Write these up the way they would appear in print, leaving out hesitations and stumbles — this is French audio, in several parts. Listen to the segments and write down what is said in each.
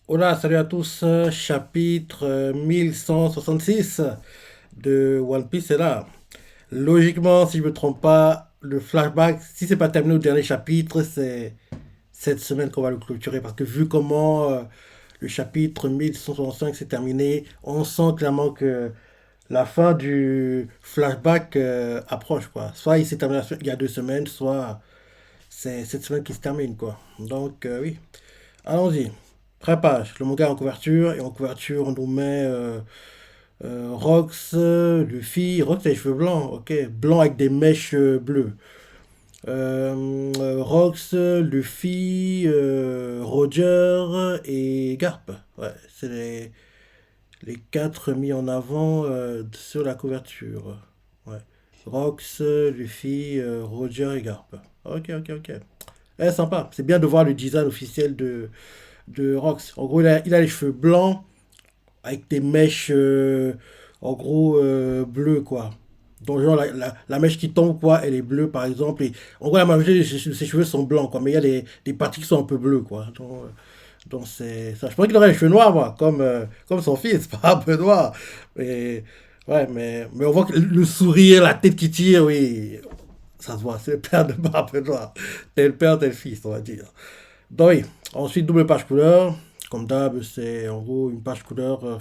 Hola, salut à tous, chapitre 1166 de One Piece est là. Logiquement, si je ne me trompe pas, le flashback, si c'est pas terminé au dernier chapitre, c'est cette semaine qu'on va le clôturer. Parce que vu comment le chapitre 1165 s'est terminé, on sent clairement que la fin du flashback approche, quoi. Soit il s'est terminé il y a 2 semaines, soit c'est cette semaine qui se termine, quoi. Donc, oui. Allons-y. Pré-page. Le manga est en couverture. Et en couverture, on nous met Rox, Luffy. Rox a les cheveux blancs. Ok. Blanc avec des mèches bleues. Rox, Luffy, Roger et Garp. Ouais, c'est les quatre mis en avant sur la couverture. Ouais. Rox, Luffy, Roger et Garp. Ok, ok, ok. Eh, sympa. C'est bien de voir le design officiel de Rox. En gros, il a les cheveux blancs avec des mèches, en gros, bleues, quoi. Donc, genre, la mèche qui tombe, quoi, elle est bleue, par exemple. Et, en gros, la majorité de ses cheveux sont blancs, quoi. Mais il y a des parties qui sont un peu bleues, quoi. Donc c'est ça. Je pensais qu'il aurait les cheveux noirs, moi, comme son fils, pas un peu noir. Mais, ouais, mais on voit que le sourire, la tête qui tire, oui, ça se voit. C'est le père de Barbe Noire. Tel père, tel fils, on va dire. Donc oui, ensuite double page couleur. Comme d'hab, c'est en gros une page couleur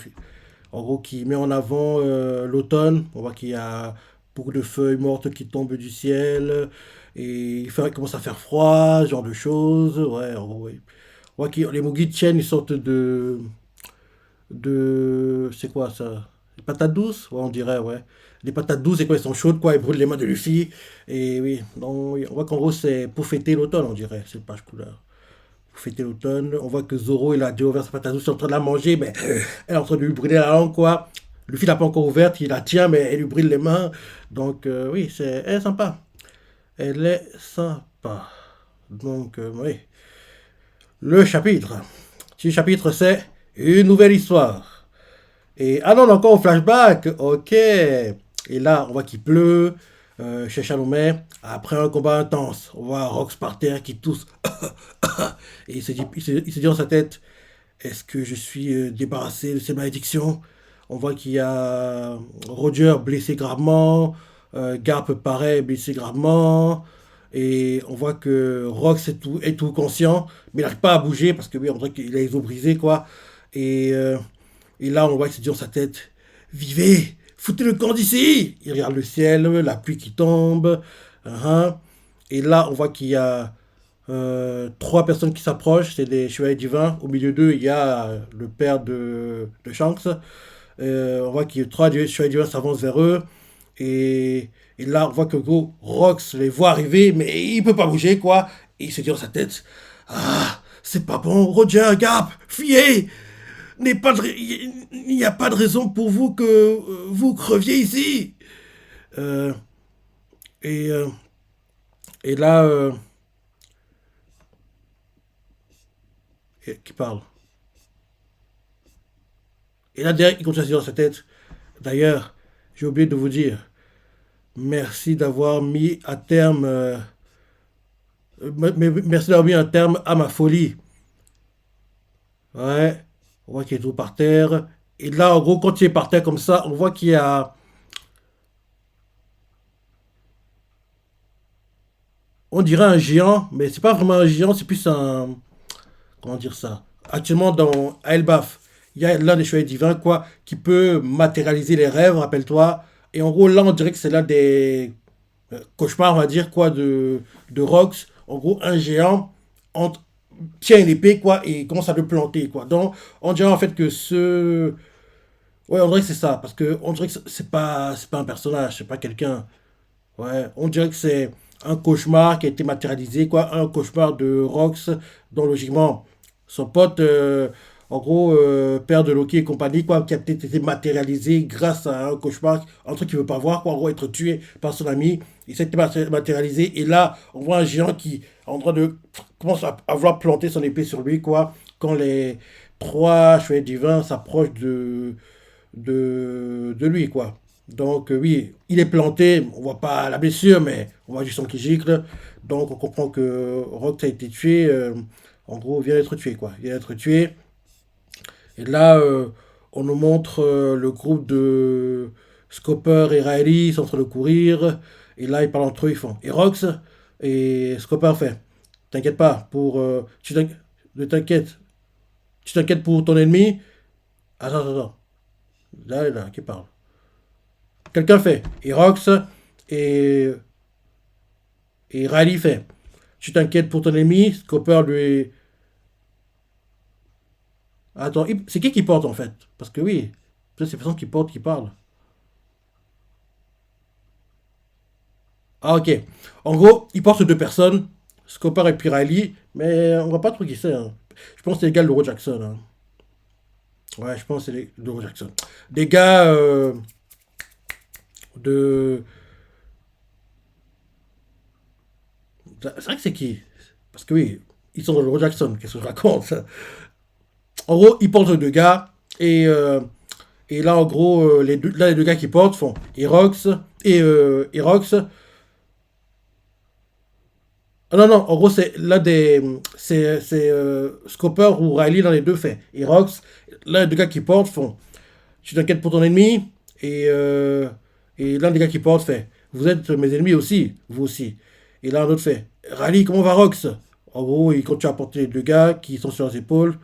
en gros qui met en avant l'automne. On voit qu'il y a beaucoup de feuilles mortes qui tombent du ciel et il commence à faire froid, ce genre de choses. Ouais, en gros, oui. On voit que les Mugi tiennent une sorte de c'est quoi ça? Des patates douces? Ouais, on dirait, ouais. Les patates douces, c'est quoi? Elles sont chaudes, quoi. Elles brûlent les mains de Luffy. Et oui, donc, oui, on voit qu'en gros, c'est pour fêter l'automne, on dirait, cette page couleur. Pour fêter l'automne. On voit que Zoro, il a déjà ouvert sa patate douce, il est en train de la manger, mais elle est en train de lui brûler la langue, quoi. Luffy l'a pas encore ouverte, il la tient, mais elle lui brûle les mains. Donc, oui, elle est sympa. Elle est sympa. Donc, oui. Le chapitre. Ce chapitre, c'est une nouvelle histoire. Et, ah non, on est encore au flashback. Ok. Et là, on voit qu'il pleut chez Chalomet. Après un combat intense, on voit Rox par terre qui tousse. Et il se dit dans sa tête, est-ce que je suis débarrassé de ces malédictions? On voit qu'il y a Roger blessé gravement, Garp pareil blessé gravement, et on voit que Rox est tout conscient, mais il n'arrive pas à bouger parce que oui, on dirait qu'il a les os brisés, quoi. Et, euh, et là, on voit qu'il se dit dans sa tête, vivez, foutez le camp d'ici! Il regarde le ciel, la pluie qui tombe, hein. Et là, on voit qu'il y a trois personnes qui s'approchent, c'est des chevaliers divins. Au milieu d'eux, il y a le père de Shanks. On voit que trois chevaliers divins s'avancent vers eux. Et là, on voit que gros, Rox les voit arriver, mais il peut pas bouger, quoi. Et il se dit dans sa tête, ah, c'est pas bon, Roger, Gap, fuyez! Il n'y a pas de raison pour vous que vous creviez ici. Euh, et, euh, et là, qui parle? Et là, derrière, il continue à se dire dans sa tête, d'ailleurs, j'ai oublié de vous dire, merci d'avoir mis à terme, merci d'avoir mis un terme à ma folie. Ouais, on voit qu'il est tout par terre. Et là, en gros, quand il est par terre comme ça, on voit qu'il y a, on dirait un géant, mais c'est pas vraiment un géant, c'est plus un, comment dire ça? Actuellement, dans Elbaf, il y a l'un des chevaliers divins, quoi, qui peut matérialiser les rêves, rappelle-toi. Et en gros, là, on dirait que c'est l'un des cauchemars, on va dire, quoi, de Rox. En gros, un géant entre, tient une épée, quoi, et commence à le planter, quoi. Donc, on dirait en fait que ce. Ouais, on dirait que c'est ça, parce que on dirait que c'est pas un personnage, c'est pas quelqu'un. Ouais, on dirait que c'est un cauchemar qui a été matérialisé, quoi, un cauchemar de Rox, dont logiquement, son pote, en gros, père de Loki et compagnie, quoi, qui a peut-être été matérialisé grâce à un cauchemar, un truc qu'il veut pas voir, quoi, en gros, être tué par son ami, il s'est matérialisé, et là, on voit un géant qui est en train de, commence à vouloir planter son épée sur lui, quoi, quand les trois chevaliers divins s'approchent de lui, quoi. Donc, oui, il est planté, on voit pas la blessure, mais on voit du sang qui gicle. Donc, on comprend que Rox a été tué, en gros, vient d'être tué, quoi. Il vient d'être tué. Et là, on nous montre le groupe de Scopper et Riley, ils sont en train de courir. Et là, ils parlent entre eux, ils font Erox. Et Scopper fait t'inquiète pas, ne t'inquiète. Tu t'inquiètes pour ton ennemi. Attends, attends, attends. Là, qui parle. Quelqu'un fait Erox et, et Riley fait tu t'inquiètes pour ton ennemi. Scopper lui. Attends, c'est qui porte en fait? Parce que oui, peut-être c'est personne qui porte qui parle. Ah, ok. En gros, il porte deux personnes, Scopper et Pirelli, mais on voit pas trop qui c'est, hein. Je pense que c'est les gars de l'Euro Jackson, hein. Ouais, je pense que c'est les l'Euro Jackson. Des gars de. C'est vrai que c'est qui? Parce que oui, ils sont dans l'Euro Jackson, qu'est-ce que je raconte? En gros, ils portent deux gars, et là, en gros, les deux gars qui portent font Erox Erox. Ah non, non, en gros, c'est l'un des. C'est Scopper ou Riley dans les deux faits. Et Rox, l'un des deux gars qui portent font tu t'inquiètes pour ton ennemi. Et l'un des gars qui porte fait vous êtes mes ennemis aussi, vous aussi. Et là, un autre fait Riley, comment va Rox? En gros, il continue à porter les deux gars qui sont sur les épaules.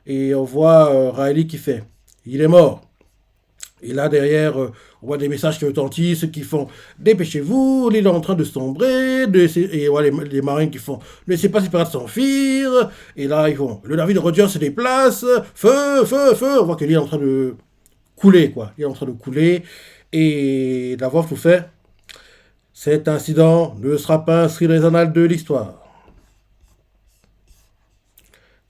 Et on voit Riley qui fait il est mort. Et là, derrière, on voit des messages qui retentissent, ceux qui font dépêchez-vous, l'île est en train de sombrer. Et on voit les marins qui font ne laissez pas ces pirates s'enfuir. Et là, ils font le navire de Roger se déplace, feu, feu, feu. On voit que l'île est en train de couler, quoi. L'île est en train de couler. Et d'avoir tout fait, cet incident ne sera pas inscrit dans les annales de l'histoire.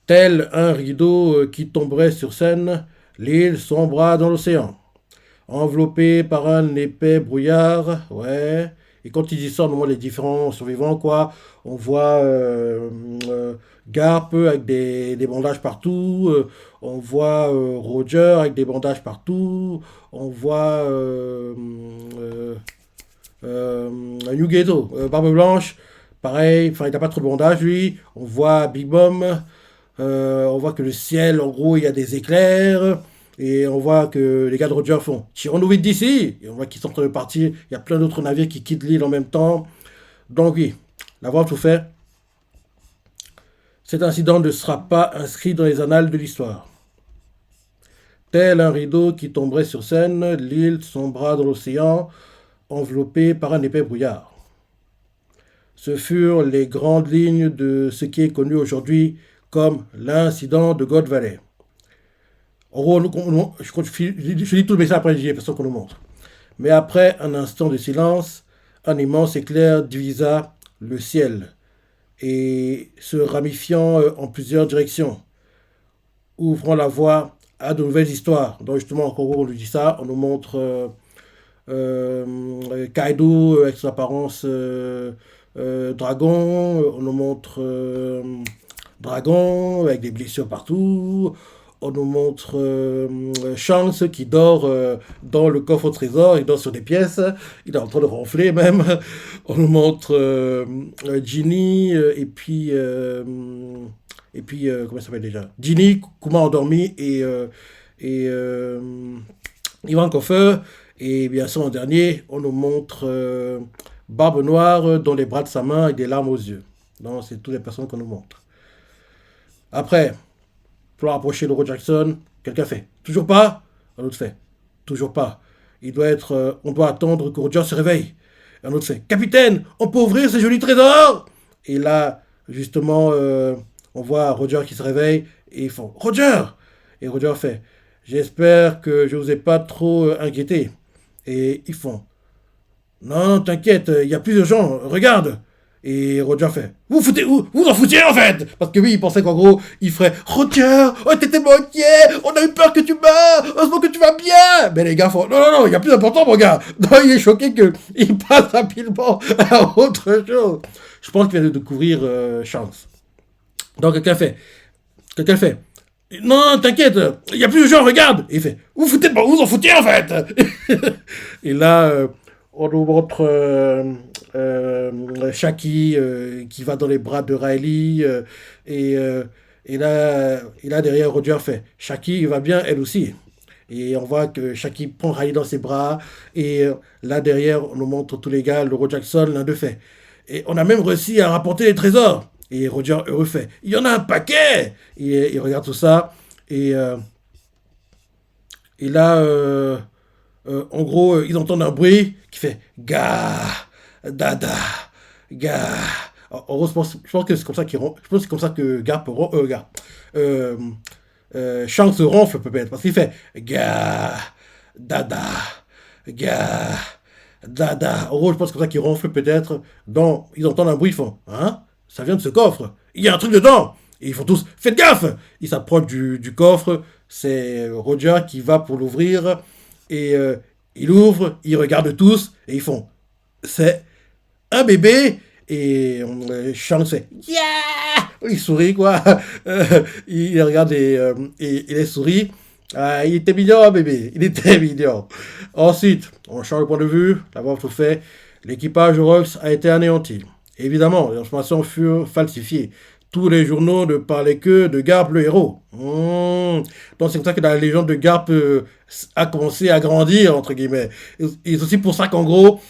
Tel un rideau qui tomberait sur scène, l'île sombra dans l'océan. Enveloppé par un épais brouillard, ouais. Et quand ils y sortent, on voit les différents survivants, quoi. On voit Garp avec des bandages partout. On voit Roger avec des bandages partout. On voit Nugeto, Barbe Blanche, pareil, enfin, il n'a pas trop de bandages, lui. On voit Big Mom. On voit que le ciel, en gros, il y a des éclairs. Et on voit que les gars de Roger font tirons-nous vite d'ici. Et on voit qu'ils sont en train de partir. Il y a plein d'autres navires qui quittent l'île en même temps. Donc, oui, l'avoir tout fait, cet incident ne sera pas inscrit dans les annales de l'histoire. Tel un rideau qui tomberait sur scène, l'île sombra dans l'océan, enveloppée par un épais brouillard. Ce furent les grandes lignes de ce qui est connu aujourd'hui comme l'incident de God Valley. En gros, je lis tout le message après, j'ai l'impression qu'on nous montre. Mais après un instant de silence, un immense éclair divisa le ciel et se ramifiant en plusieurs directions, ouvrant la voie à de nouvelles histoires. Donc justement, en gros, on nous dit ça, on nous montre Kaido avec son apparence dragon, on nous montre dragon avec des blessures partout. On nous montre Shanks qui dort dans le coffre au trésor, il dort sur des pièces, il est en train de ronfler même. On nous montre Ginny comment ça s'appelle déjà? Ginny, Kuma endormi et Ivan Koffer. Et bien sûr, en dernier, on nous montre Barbe Noire dans les bras de sa main et des larmes aux yeux. Donc, c'est toutes les personnes qu'on nous montre. Après, pour rapprocher Loro Jackson, quelqu'un fait toujours pas. Un autre fait toujours pas. On doit attendre que Roger se réveille. Un autre fait capitaine, on peut ouvrir ce joli trésor. Et là, justement, on voit Roger qui se réveille et ils font Roger. Et Roger fait j'espère que je vous ai pas trop inquiété. Et ils font non, t'inquiète, il y a plus de gens, regarde. Et Roger fait vous en foutiez en fait. Parce que oui, il pensait qu'en gros, il ferait Roger, oh t'étais moqué, on a eu peur que tu meurs, heureusement que tu vas bien. Mais les gars font non, non, non, il y a plus important, mon gars. Non, il est choqué qu'il passe rapidement à autre chose. Je pense qu'il vient de découvrir Chance. Donc quelqu'un fait non, non, t'inquiète, il y a plus de gens, regarde. Et il fait vous en foutez en fait. Et là, on nous montre Shaki qui va dans les bras de Riley et Et là derrière, Roger fait, Shaki va bien, elle aussi. Et on voit que Shaki prend Riley dans ses bras. Et là derrière, on nous montre tous les gars, le Roger Jackson, l'un d'eux fait. Et on a même réussi à rapporter les trésors. Et Roger heureux fait, il y en a un paquet. Et il regarde tout ça. Et, euh, et là, en gros, ils entendent un bruit qui fait Ga, Dada, Ga. En gros, je pense que c'est comme ça je pense que c'est comme ça que Garp, euh, Shanks se ronfle peut-être parce qu'il fait Ga, Dada, Ga, Dada. En gros, je pense que c'est comme ça qu'il ronfle peut-être. Ils entendent un bruit, ils font Hein? Ça vient de ce coffre. Il y a un truc dedans. Et ils font tous Faites gaffe. Ils s'approchent du coffre. C'est Roger qui va pour l'ouvrir. Et il ouvre, ils regardent tous et ils font C'est un bébé. Et Shanks fait Yeah. Il sourit quoi. Il regarde et il sourit. Ah, il était mignon, bébé. Il était mignon. Ensuite, on change de point de vue. D'avoir tout fait. L'équipage Rox a été anéanti. Évidemment, les informations furent falsifiées. Tous les journaux ne parlaient que de Garp le héros. Donc c'est comme ça que la légende de Garp a commencé à grandir, entre guillemets. Et c'est aussi pour ça qu'en gros,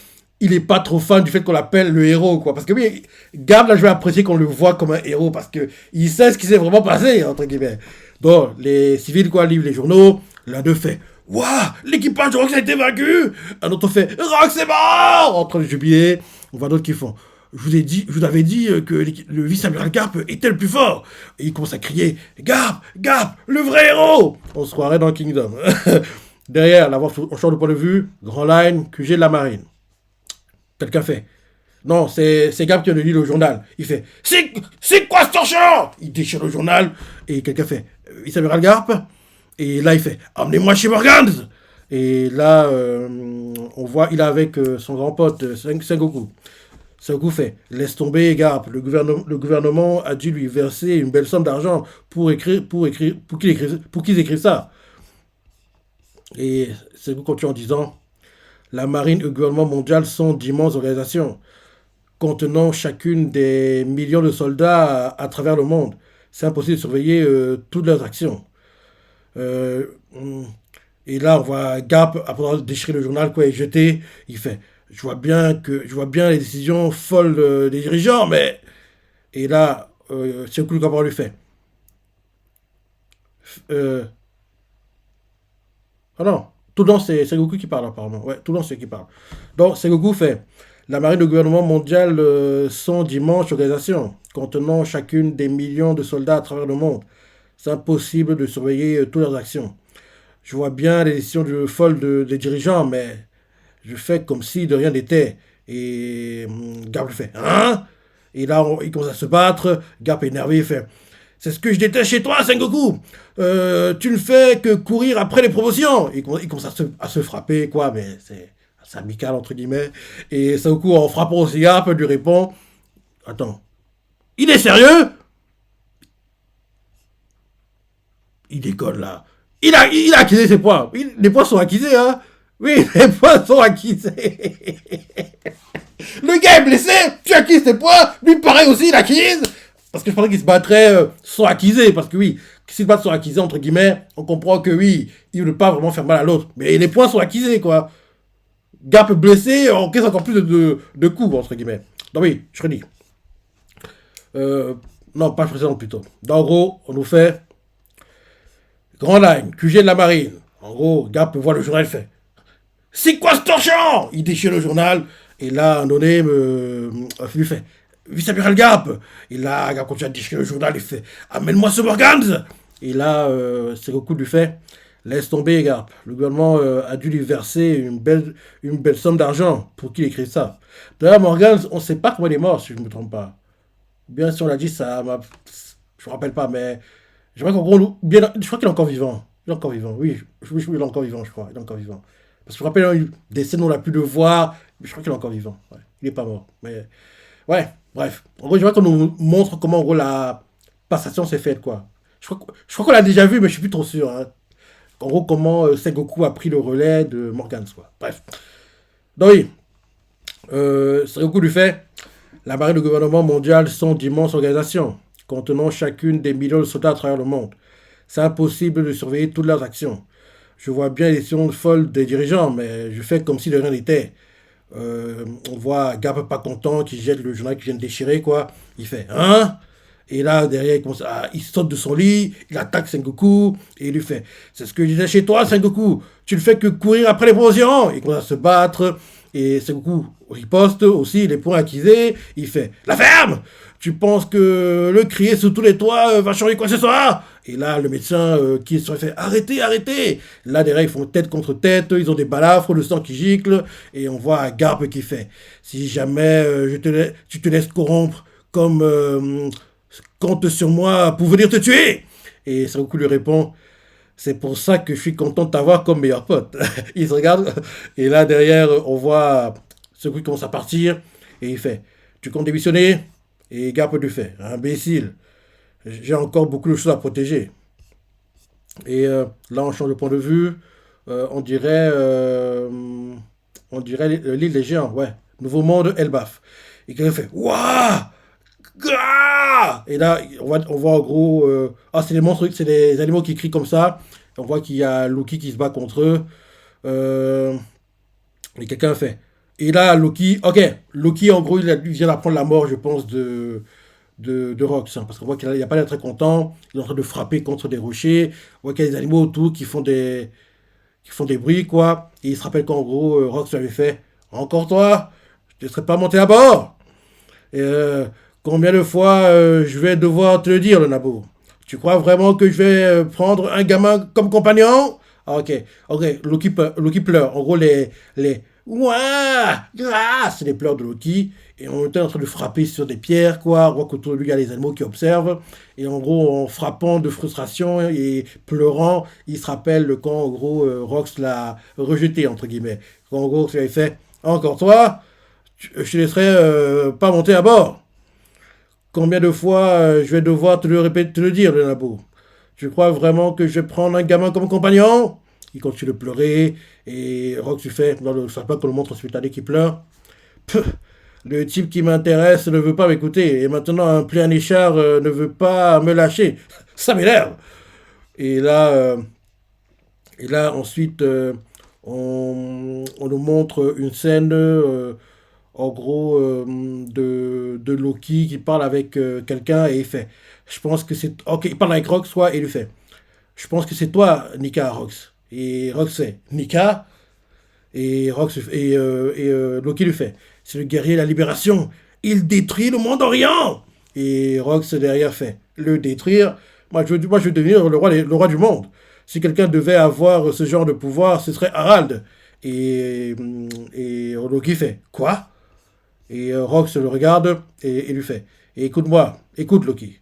il n'est pas trop fan du fait qu'on l'appelle le héros, quoi. Parce que oui, Garp, là, je vais apprécier qu'on le voit comme un héros, parce que il sait ce qui s'est vraiment passé, entre guillemets. Donc, les civils, quoi, livrent les journaux. L'un d'eux fait Waouh, l'équipage de Rox a été vaincu. Un autre fait Rox est mort en train de jubiler. On voit d'autres qui font je vous avais dit que le vice-amiral Garp était le plus fort. Et il commence à crier Garp, Garp, le vrai héros. On se croirait dans Kingdom. Derrière, on change de point de vue. Grand Line, QG de la marine. Quelqu'un fait Non, c'est Garp qui a lu le journal. Il fait C'est quoi ce torchon? Il déchire le journal. Et quelqu'un fait Vice-amiral Garp. Et là, il fait Emmenez-moi chez Morgans. Et là, on voit, il est avec son grand pote, Sengoku. Sengoku fait Laisse tomber, Garp. Le gouvernement a dû lui verser une belle somme d'argent pour qu'ils écrivent ça. Et Sengoku continue en disant La marine et le gouvernement mondial sont d'immenses organisations, contenant chacune des millions de soldats à travers le monde. C'est impossible de surveiller toutes leurs actions. Euh, et là, on voit Gap, après avoir déchiré le journal, quoi, et jeté, il fait je vois bien les décisions folles des dirigeants, mais. Et là, c'est cool comment on lui fait. Euh, ah non, tout le long, c'est Goku qui parle, apparemment. Ouais, tout le long, c'est qui parle. Donc, c'est Goku fait. La marine et le gouvernement mondial sont d'immenses organisations, contenant chacune des millions de soldats à travers le monde. C'est impossible de surveiller toutes leurs actions. Je vois bien les décisions folles des dirigeants, mais je fais comme si de rien n'était. Et Garp lui fait Hein? Et là, il commence à se battre. Garp est énervé, il fait C'est ce que je déteste chez toi, Sengoku. Tu ne fais que courir après les promotions. Il commence à se frapper, quoi, mais c'est amical, entre guillemets. Et Sengoku, en frappant aussi Garp, lui répond Attends, il est sérieux? Il déconne là. Il a acquisé ses points. Les points sont acquisés, hein. Oui, les points sont acquisés. Le gars est blessé, tu acquises tes points, lui pareil aussi, il acquise. Parce que je pensais qu'il se battrait sans acquiser, parce que oui, s'il se bat sans acquiser, entre guillemets, on comprend que oui, il ne veut pas vraiment faire mal à l'autre. Mais les points sont acquisés, quoi. Gap blessé, on encaisse encore plus de coups, entre guillemets. Donc oui, je redis. Euh, non, pas précédente plutôt. Donc, en gros, on nous fait Grand Line, QG de la marine. En gros, Gap voit le journal, il fait C'est quoi ce torchon? Il déchire le journal. Et là, un donné, lui fait Vice-amiral Gap. Et là, Gap continue à déchirer le journal. Il fait Amène-moi ce Morgans. Et là, Sengoku lui fait Laisse tomber, Gap. Le gouvernement a dû lui verser une belle somme d'argent pour qu'il écrive ça. D'ailleurs, Morgans, on ne sait pas comment il est mort, si je ne me trompe pas. Bien, si on l'a dit, ça m'a. Je ne me rappelle pas, mais. J'aimerais qu'on gros. Bien, je crois qu'il est encore vivant. Il est encore vivant, oui. Il est encore vivant, je crois. Il est encore vivant. Parce que je me rappelle, hein, des scènes où on a pu le voir, mais je crois qu'il est encore vivant. Ouais. Il n'est pas mort. Mais ouais, bref. En gros, j'aimerais qu'on nous montre comment, en gros, la passation s'est faite, quoi. Je crois qu'on l'a déjà vu, mais je suis plus trop sûr. Hein. En gros, comment Sengoku a pris le relais de Morgans, quoi. Bref. Donc oui, Sengoku lui fait La marine et le gouvernement mondial sont d'immenses organisations, contenant chacune des millions de soldats à travers le monde. C'est impossible de surveiller toutes leurs actions. Je vois bien les décisions folles des dirigeants, mais je fais comme si de rien n'était. On voit Gap pas content qui jette le journal qui vient de déchirer, quoi. Il fait hein? Et là, derrière, il saute de son lit, il attaque Sengoku, et il lui fait c'est ce que je disais chez toi, Sengoku. Tu ne fais que courir après les propositions. Il commence à se battre, et Sengoku riposte aussi, les poings acquisés. Il fait la ferme. Tu penses que le crier sous tous les toits va changer quoi que ce soit? Et là, le médecin qui se fait arrêtez, arrêtez. Là, derrière, ils font tête contre tête, ils ont des balafres, le sang qui gicle, et on voit Garp qui fait si jamais tu te laisses corrompre comme compte sur moi pour venir te tuer. Et Sengoku lui répond c'est pour ça que je suis content de t'avoir comme meilleur pote. Il se regarde, et là, derrière, on voit Sengoku qui commence à partir, et il fait tu comptes démissionner? Et Garp lui fait imbécile, j'ai encore beaucoup de choses à protéger. Et là, on change de point de vue. On dirait l'île des géants, ouais. Nouveau monde, Elbaf. Et quelqu'un fait Waouh! Et là, on voit en gros. C'est les monstres, c'est les animaux qui crient comme ça. On voit qu'il y a Loki qui se bat contre eux. Euh, et quelqu'un fait. Et là, Loki. Ok, Loki, en gros, il vient d'apprendre la mort, je pense, de Rox. Hein, parce qu'on voit qu'il n'a pas l'air très content. Il est en train de frapper contre des rochers. On voit qu'il y a des animaux autour qui font des bruits, quoi. Et il se rappelle qu'en gros, Rox lui avait fait encore toi, je ne serais pas monté à bord. Et, combien de fois je vais devoir te le dire, le Nabo? Tu crois vraiment que je vais prendre un gamin comme compagnon? Ah, ok, ok, Loki pleure. En gros, les ouah, c'est les pleurs de Loki. Et on était en train de frapper sur des pierres, quoi. On voit qu'autour de lui, il y a les animaux qui observent. Et en gros, en frappant de frustration et pleurant, il se rappelle quand, en gros, Rox l'a rejeté, entre guillemets. Quand, en gros, il avait fait encore toi, je te laisserai pas monter à bord. Combien de fois je vais devoir te le répéter, te le dire, le Nabo? Tu crois vraiment que je vais prendre un gamin comme compagnon? Il continue de pleurer, et Rox lui fait, dans le sapin qu'on le montre hospitalier qui pleure. Peuh, le type qui m'intéresse ne veut pas m'écouter, et maintenant un pléanichard ne veut pas me lâcher. Ça m'énerve. Et là, ensuite, on nous montre une scène, en gros, de Loki qui parle avec quelqu'un, et il fait je pense que c'est. Ok, il parle avec Rox, quoi, et il lui fait je pense que c'est toi, Nika, Rox. Et Rox fait Nika? Et Loki lui fait c'est le guerrier de la libération. Il détruit le monde orient. Et Rox derrière fait le détruire. Moi, je veux devenir le roi du monde. Si quelqu'un devait avoir ce genre de pouvoir, ce serait Harald. Et Loki fait quoi? Et Rox le regarde et lui fait et écoute-moi, écoute Loki.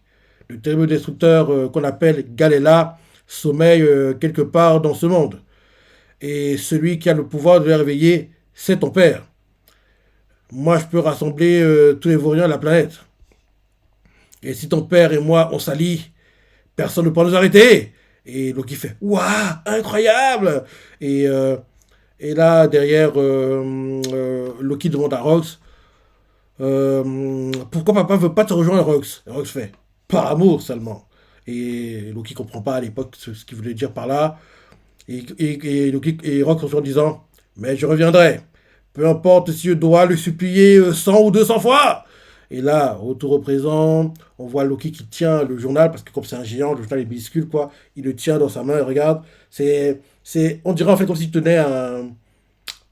Le terrible destructeur qu'on appelle Galela sommeille quelque part dans ce monde. Et celui qui a le pouvoir de les réveiller, c'est ton père. Moi, je peux rassembler tous les vauriens de la planète. Et si ton père et moi, on s'allie, personne ne peut nous arrêter. Et Loki fait waouh, incroyable. Et là, derrière, Loki demande à Rox pourquoi papa veut pas te rejoindre, Rox? Et Rox fait par amour seulement. Et Loki comprend pas à l'époque ce qu'il voulait dire par là. Et Rox rejoint en disant mais je reviendrai. Peu importe si je dois le supplier 100 ou 200 fois. Et là, autour au présent, on voit Loki qui tient le journal, parce que comme c'est un géant, le journal est minuscule, quoi. Il le tient dans sa main et regarde. On dirait en fait comme s'il tenait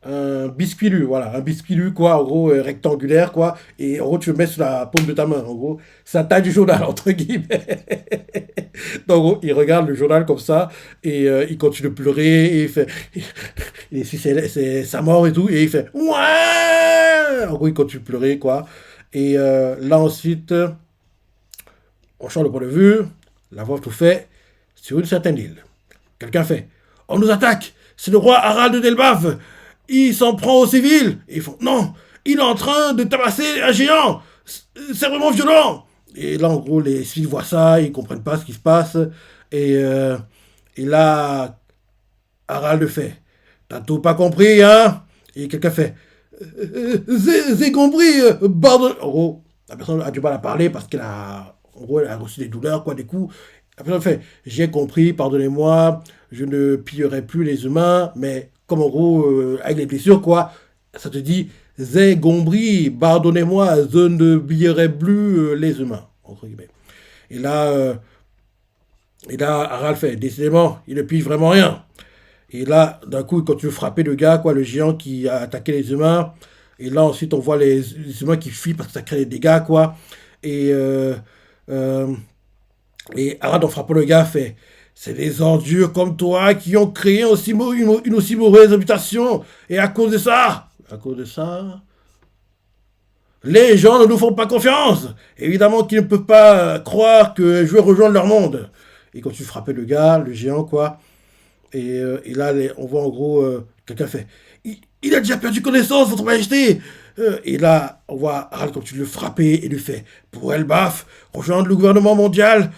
un biscuit, voilà, un biscuit, quoi, en gros, rectangulaire, quoi. Et en gros, tu le mets sur la paume de ta main, en gros. C'est la taille du journal, entre guillemets. Donc, en gros, il regarde le journal comme ça, et il continue de pleurer, et il fait. Et si c'est sa mort et tout, et il fait. Ouais! En gros, il continue de pleurer, quoi. Et là, ensuite, on change de point de vue, la voix tout fait, sur une certaine île. Quelqu'un fait on nous attaque, c'est le roi Harald d'Elbaf, il s'en prend aux civils. Et ils font non, il est en train de tabasser un géant, c'est vraiment violent. Et là, en gros, les civils voient ça, ils comprennent pas ce qui se passe. Et, euh, et là, Harald fait t'as tout pas compris, hein? Et quelqu'un fait j'ai compris, pardon. En gros, la personne a du mal à parler parce qu'elle a En gros, elle a reçu des douleurs, quoi, des coups. Après, elle fait, j'ai compris, pardonnez-moi, je ne pillerai plus les humains, mais comme en gros, avec les blessures, quoi, ça te dit, Zé Gombri, pardonnez-moi, je ne pillerai plus les humains, entre guillemets. Et là, euh, et là, Harald fait, décidément, il ne pille vraiment rien. Et là, d'un coup, quand tu veux frapper le gars, quoi, le géant qui a attaqué les humains, et là, ensuite, on voit les humains qui fuient parce que ça crée des dégâts, quoi. Et, euh, euh, et Harald, en frappant le gars, fait, c'est des ordures comme toi qui ont créé une aussi mauvaise réputation. Et à cause de ça, les gens ne nous font pas confiance. Évidemment qu'ils ne peuvent pas croire que je vais rejoindre leur monde. Et quand tu frappais le gars, le géant, quoi, et là, on voit en gros, quelqu'un fait, il a déjà perdu connaissance, votre majesté. Et là, on voit Harald comme tu le frappais et lui fait, pour Elbaf, rejoindre le gouvernement mondial,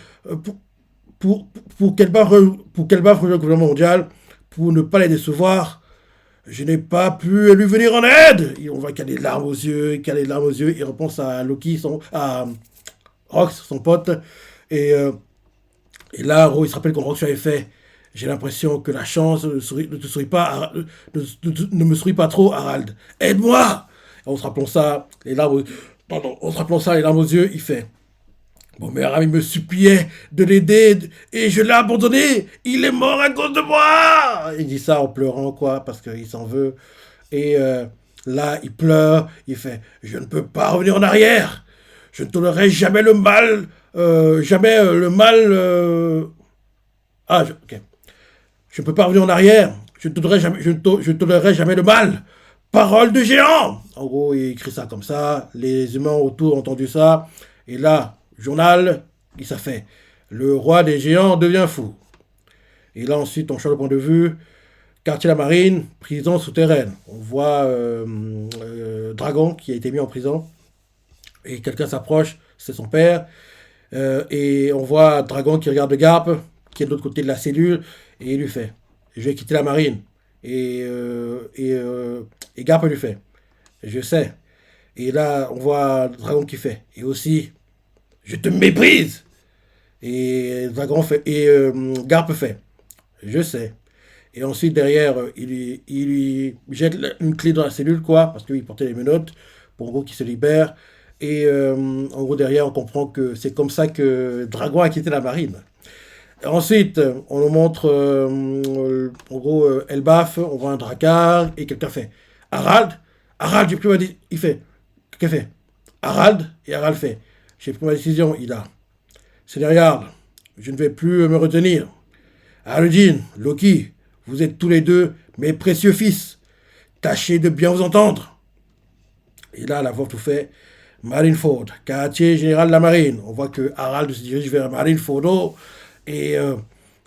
pour qu'Elbaf rejoigne le gouvernement mondial, pour ne pas les décevoir, je n'ai pas pu lui venir en aide. Et on voit qu'il a des larmes aux yeux, il repense à Loki, à Rox, son pote, et, euh, et là, il se rappelle quand Rox lui avait fait, j'ai l'impression que la chance ne te sourit pas, ne me sourit pas trop, Harald. Aide-moi. En se rappelant ça, en se rappelant ça, les larmes aux yeux, il fait. Mon meilleur ami me suppliait de l'aider et je l'ai abandonné. Il est mort à cause de moi. Il dit ça en pleurant, quoi, parce qu'il s'en veut. Et là, il pleure. Il fait, je ne peux pas revenir en arrière. Je ne tolérerai jamais le mal. Jamais le mal. Ok. Je ne peux pas revenir en arrière. Je ne tolérerai jamais le mal. Parole de géant. En gros, il écrit ça comme ça. Les humains autour ont entendu ça. Et là, journal, ça fait. Le roi des géants devient fou. Et là, ensuite, on change de point de vue. Quartier la Marine, prison souterraine. On voit Dragon qui a été mis en prison. Et quelqu'un s'approche, c'est son père. Et on voit Dragon qui regarde Garp, qui est de l'autre côté de la cellule. Et il lui fait, je vais quitter la Marine. Et Garp lui fait, je sais. Et là, on voit Dragon qui fait, et aussi, je te méprise. Et Dragon fait, et Garp fait, je sais. Et ensuite, derrière, il lui jette une clé dans la cellule, quoi, parce qu'il portait les menottes, pour en gros qu'il se libère. Et en gros, derrière, on comprend que c'est comme ça que Dragon a quitté la marine. Ensuite, on nous montre, en gros, Elbaf, on voit un Drakkar, et quelqu'un fait Harald. Harald, j'ai pris ma décision. Il fait, quelqu'un fait Harald, et Harald fait, j'ai pris ma décision, il a. C'est regarde, je ne vais plus me retenir. Haraldin, Loki, vous êtes tous les deux mes précieux fils. Tâchez de bien vous entendre. Et là, la voix tout fait. Marineford, quartier général de la marine. On voit que Harald se dirige vers Marineford. Et, euh,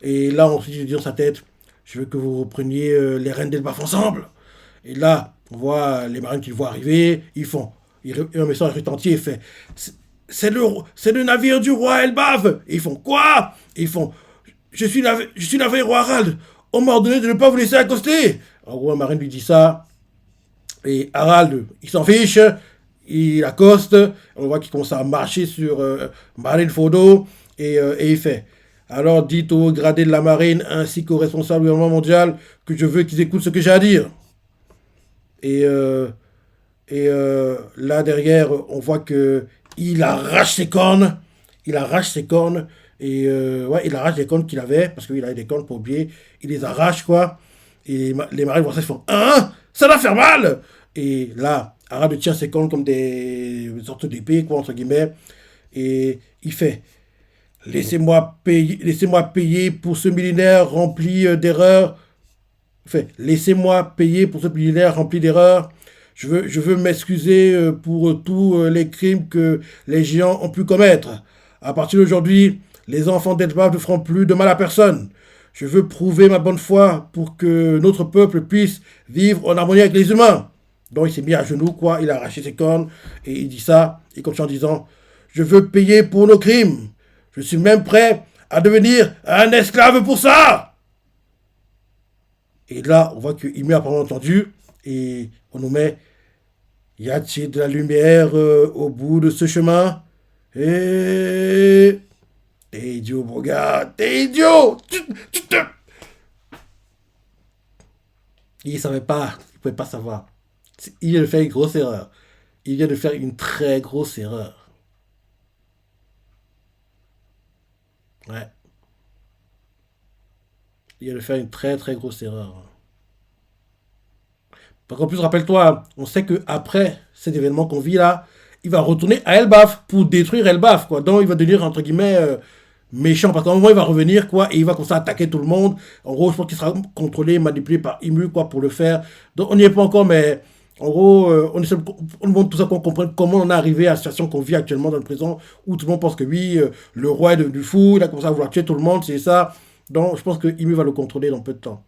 et là, ensuite, il dit dans sa tête, je veux que vous repreniez les rênes d'Elbaf ensemble. Et là, on voit les marines qui le voient arriver. Un message retentit et fait, c'est le navire du roi Elbaf. Et ils font, quoi? Et ils font, je suis navire roi Harald. On m'a ordonné de ne pas vous laisser accoster. En gros, un marine lui dit ça. Et Harald, il s'en fiche. Il accoste. On voit qu'il commence à marcher sur Marineford. Et il fait, alors dites aux gradés de la marine ainsi qu'aux responsables du gouvernement mondial que je veux qu'ils écoutent ce que j'ai à dire. Et, euh, là derrière, on voit que il arrache ses cornes. Il arrache ses cornes. Et ouais, il arrache les cornes qu'il avait, parce qu'il avait des cornes pour oublier. Il les arrache, quoi. Et les marins français font, hein? Ça va faire mal! Et là, Harald tient ses cornes comme des sortes d'épées, quoi, entre guillemets. Et il fait, laissez-moi payer pour ce millénaire rempli d'erreurs. Fait, laissez-moi payer pour ce millénaire rempli d'erreurs. Je veux m'excuser pour tous les crimes que les géants ont pu commettre. À partir d'aujourd'hui, les enfants d'Elbaf ne feront plus de mal à personne. Je veux prouver ma bonne foi pour que notre peuple puisse vivre en harmonie avec les humains. Donc il s'est mis à genoux, quoi, il a arraché ses cornes, et il dit ça, il continue en disant, je veux payer pour nos crimes. Je suis même prêt à devenir un esclave pour ça. Et là, on voit qu'il met apparemment entendu, et on nous met, y a-t-il de la lumière au bout de ce chemin? Et... T'es idiot, mon gars. T'es idiot. Il savait pas. Il pouvait pas savoir. Il vient de faire une grosse erreur. Il vient de faire une très grosse erreur. Ouais. Il vient de faire une très très grosse erreur. Parce qu'en plus, rappelle-toi, on sait que après cet événement qu'on vit là, il va retourner à Elbaf pour détruire Elbaf, quoi. Donc il va devenir, entre guillemets, méchant. Parce qu'à un moment, il va revenir, quoi, et il va commencer à attaquer tout le monde. En gros, je pense qu'il sera contrôlé, manipulé par Imu, quoi, pour le faire. Donc on n'y est pas encore, mais en gros, on montre tout ça qu'on comprenne comment on est arrivé à la situation qu'on vit actuellement dans le présent, où tout le monde pense que oui, le roi est devenu fou, il a commencé à vouloir tuer tout le monde, c'est ça. Donc je pense que Imu va le contrôler dans peu de temps.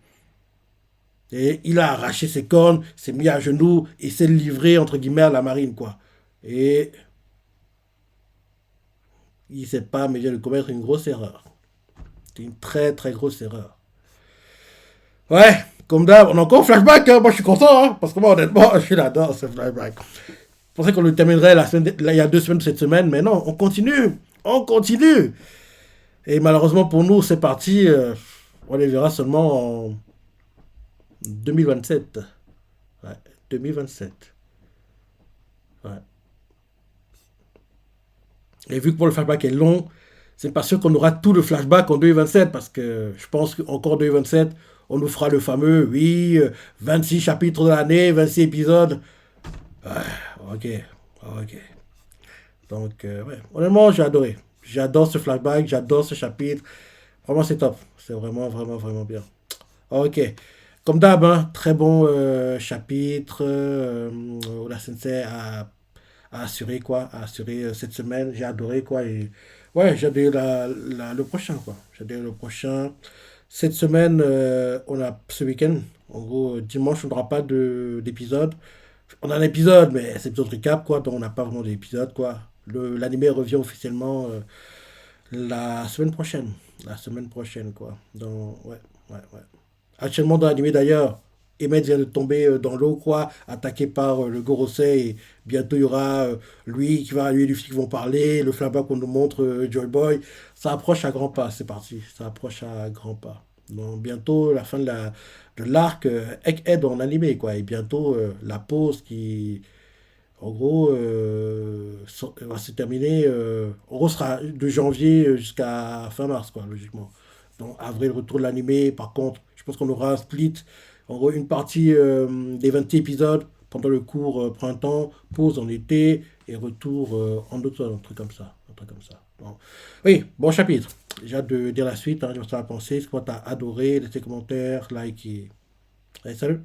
Et il a arraché ses cornes, s'est mis à genoux et s'est livré, entre guillemets, à la marine, quoi. Et il ne sait pas, mais il vient de commettre une grosse erreur. C'est une très, très grosse erreur. Ouais, comme d'hab, on a encore un flashback, hein. Moi, je suis content, hein, parce que moi, honnêtement, je suis là-dedans, ce flashback. Je pensais qu'on le terminerait là, il y a 2 semaines de cette semaine, mais non, on continue. On continue. Et malheureusement pour nous, c'est parti. On les verra seulement en 2027. Ouais, 2027. Ouais. Et vu que pour le flashback est long, c'est pas sûr qu'on aura tout le flashback en 2027 parce que je pense qu'encore en 2027, on nous fera le fameux, oui, 26 chapitres de l'année, 26 épisodes. Ah, ok, ok. Donc, ouais, honnêtement, j'ai adoré. J'adore ce flashback, j'adore ce chapitre. Vraiment, c'est top. C'est vraiment, vraiment, vraiment bien. Ok. Comme d'hab, hein, très bon chapitre. La sensei a assuré quoi, a assuré cette semaine. J'ai adoré quoi. Et ouais, j'ai adoré le prochain quoi. J'ai adoré le prochain. Cette semaine, on a ce week-end. En gros, dimanche, on n'aura pas d'épisode. On a un épisode, mais c'est épisode récap quoi. Donc on n'a pas vraiment d'épisode quoi. L'anime revient officiellement la semaine prochaine. La semaine prochaine quoi. Donc ouais, ouais, ouais. Actuellement dans l'anime d'ailleurs, Emmett vient de tomber dans l'eau, quoi, attaqué par le Gorosei. Et bientôt il y aura lui et Luffy qui vont parler, le flashback qu'on nous montre, Joy Boy. Ça approche à grands pas, c'est parti. Ça approche à grands pas. Donc bientôt la fin de l'arc Egghead en animé, quoi. Et bientôt la pause qui, en gros, va se terminer. En gros, sera de janvier jusqu'à fin mars, quoi, logiquement. Donc, avril, retour de l'animé. Par contre, je pense qu'on aura un split. En gros, une partie des 20 épisodes pendant le cours printemps, pause en été et retour en automne, un truc comme ça. Un truc comme ça. Bon. Oui, bon chapitre. J'ai hâte de dire la suite. Hein, je me suis pensé. Ce que tu as adoré, laissez des commentaires, like et... Allez, salut!